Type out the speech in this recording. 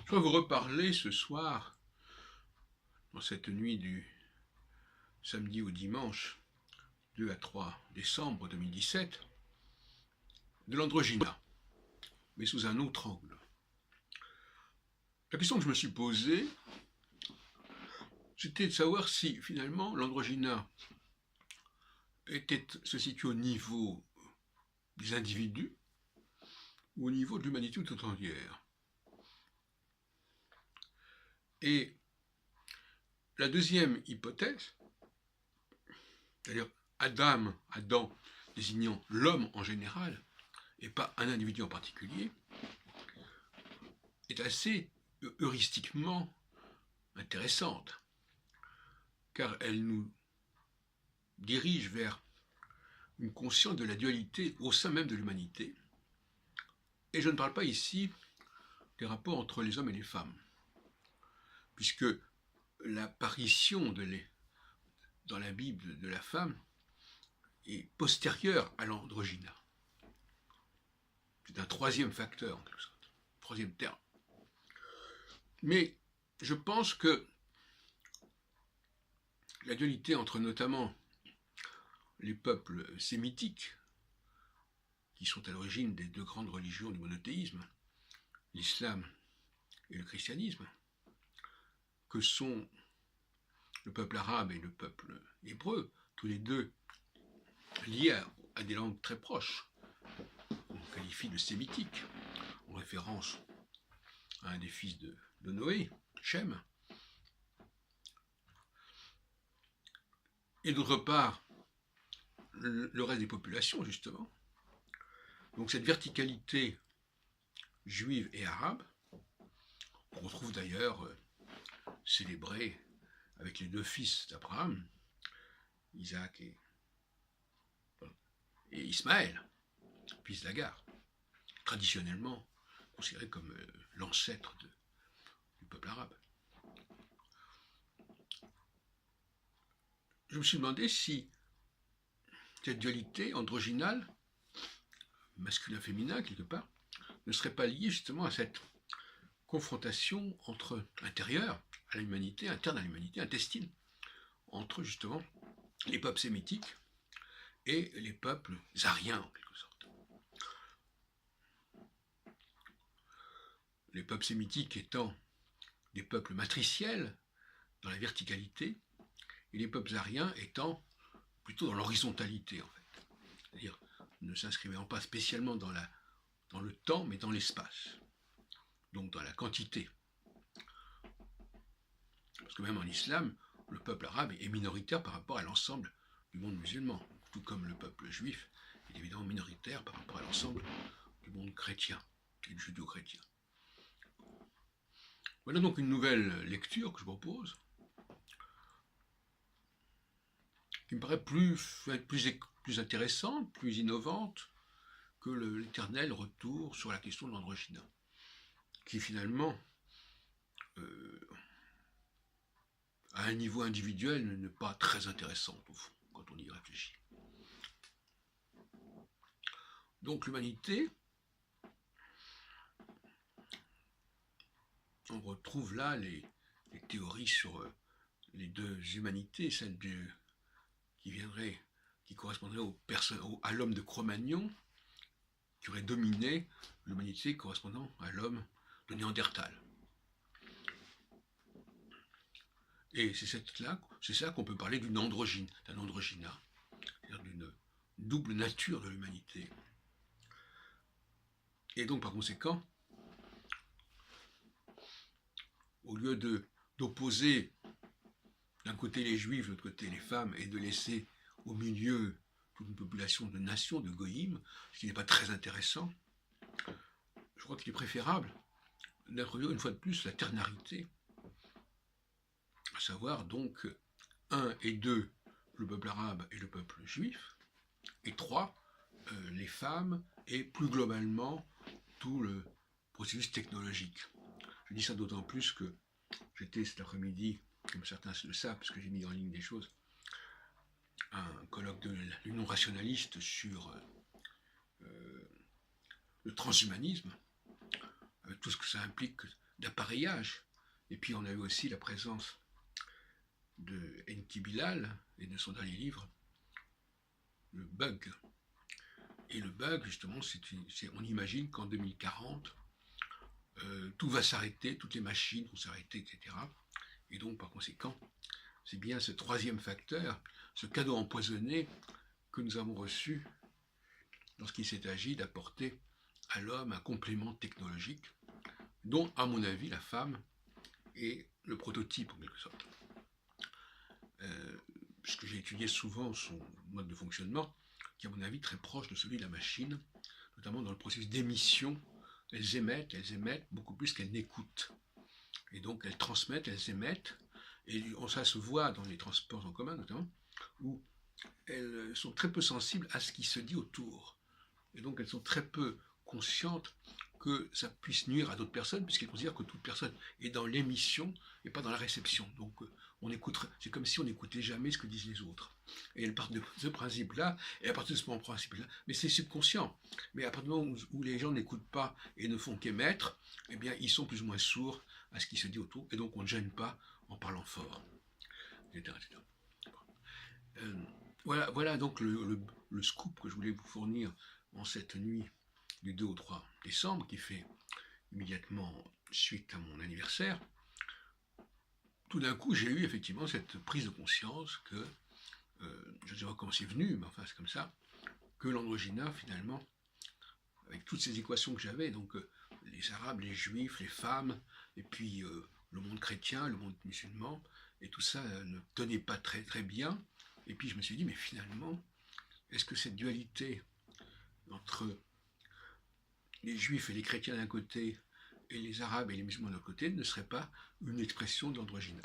Je vais vous reparler ce soir, dans cette nuit du samedi au dimanche 2 à 3 décembre 2017, de l'androgyna, mais sous un autre angle. La question que je me suis posée, c'était de savoir si finalement l'androgyna se situe au niveau des individus ou au niveau de l'humanité tout entière. Et la deuxième hypothèse, c'est-à-dire Adam désignant l'homme en général, et pas un individu en particulier, est assez heuristiquement intéressante, car elle nous dirige vers une conscience de la dualité au sein même de l'humanité. Et je ne parle pas ici des rapports entre les hommes et les femmes, puisque l'apparition dans la Bible de la femme est postérieure à l'androgyna. C'est un troisième facteur, en quelque sorte, troisième terme. Mais je pense que la dualité entre notamment les peuples sémitiques, qui sont à l'origine des deux grandes religions du monothéisme, l'islam et le christianisme, que sont le peuple arabe et le peuple hébreu, tous les deux liés à des langues très proches, qu'on qualifie de sémitiques, en référence à un des fils de Noé, Shem. Et d'autre part, le reste des populations, justement. Donc cette verticalité juive et arabe, qu'on retrouve d'ailleurs célébrée avec les deux fils d'Abraham, Isaac et Ismaël, fils d'Agar, traditionnellement considéré comme l'ancêtre du peuple arabe. Je me suis demandé si cette dualité androgynale, masculin-féminin quelque part, ne serait pas liée justement à cette confrontation entre intérieure à l'humanité, interne à l'humanité, intestine, entre justement les peuples sémitiques et les peuples ariens en quelque sorte. Les peuples sémitiques étant des peuples matriciels dans la verticalité, et les peuples ariens étant plutôt dans l'horizontalité en fait, c'est-à-dire ne s'inscrivant pas spécialement dans le temps, mais dans l'espace, donc dans la quantité. Parce que même en islam, le peuple arabe est minoritaire par rapport à l'ensemble du monde musulman, tout comme le peuple juif est évidemment minoritaire par rapport à l'ensemble du monde chrétien et du judéo-chrétien. Voilà donc une nouvelle lecture que je propose, qui me paraît plus intéressante, plus innovante que l'éternel retour sur la question de l'androgyna, qui finalement, à un niveau individuel, n'est pas très intéressante au fond, quand on y réfléchit. Donc l'humanité, on retrouve là les théories sur les deux humanités, celle qui correspondrait à l'homme de Cro-Magnon, qui aurait dominé l'humanité correspondant à l'homme de Néandertal. Et c'est ça qu'on peut parler d'un androgyna, c'est-à-dire d'une double nature de l'humanité. Et donc par conséquent, au lieu d'opposer d'un côté les juifs, de l'autre côté les femmes, et de laisser au milieu toute une population de nations, de goïm, ce qui n'est pas très intéressant, je crois qu'il est préférable d'introduire une fois de plus la ternarité, à savoir donc 1 et 2, le peuple arabe et le peuple juif, et 3, les femmes, et plus globalement tout le processus technologique. Je dis ça d'autant plus que j'étais cet après-midi, comme certains le savent, parce que j'ai mis en ligne des choses, un colloque de l'Union rationaliste sur le transhumanisme, avec tout ce que ça implique d'appareillage. Et puis on a eu aussi la présence de Enki Bilal et de son dernier livre, Le Bug. Et le bug, justement, on imagine qu'en 2040, tout va s'arrêter, toutes les machines vont s'arrêter, etc. Et donc, par conséquent, c'est bien ce troisième facteur, ce cadeau empoisonné que nous avons reçu lorsqu'il s'est agi d'apporter à l'homme un complément technologique, dont, à mon avis, la femme est le prototype, en quelque sorte. Puisque j'ai étudié souvent son mode de fonctionnement, qui est à mon avis très proche de celui de la machine, notamment dans le processus d'émission. Elles émettent beaucoup plus qu'elles n'écoutent. Et donc elles transmettent, elles émettent, et ça se voit dans les transports en commun notamment, où elles sont très peu sensibles à ce qui se dit autour. Et donc elles sont très peu conscientes que ça puisse nuire à d'autres personnes, puisqu'elles considèrent que toute personne est dans l'émission et pas dans la réception. Donc on écoute, c'est comme si on n'écoutait jamais ce que disent les autres. Et elles partent de ce principe-là, et à partir de ce principe-là, mais c'est subconscient. Mais à partir du moment où les gens n'écoutent pas et ne font qu'émettre, eh bien ils sont plus ou moins sourds à ce qui se dit autour, et donc on ne gêne pas en parlant fort, etc. etc. Voilà donc le scoop que je voulais vous fournir en cette nuit du 2 au 3 décembre, qui fait immédiatement suite à mon anniversaire. Tout d'un coup, j'ai eu effectivement cette prise de conscience que, je ne sais pas comment c'est venu, mais enfin c'est comme ça, que l'androgyna, finalement, avec toutes ces équations que j'avais, donc les Arabes, les Juifs, les femmes, et puis le monde chrétien, le monde musulman, et tout ça ne tenait pas très très bien. Et puis je me suis dit, mais finalement, est-ce que cette dualité entre les Juifs et les chrétiens d'un côté, et les Arabes et les musulmans de l'autre côté, ne serait pas une expression de l'androgyna?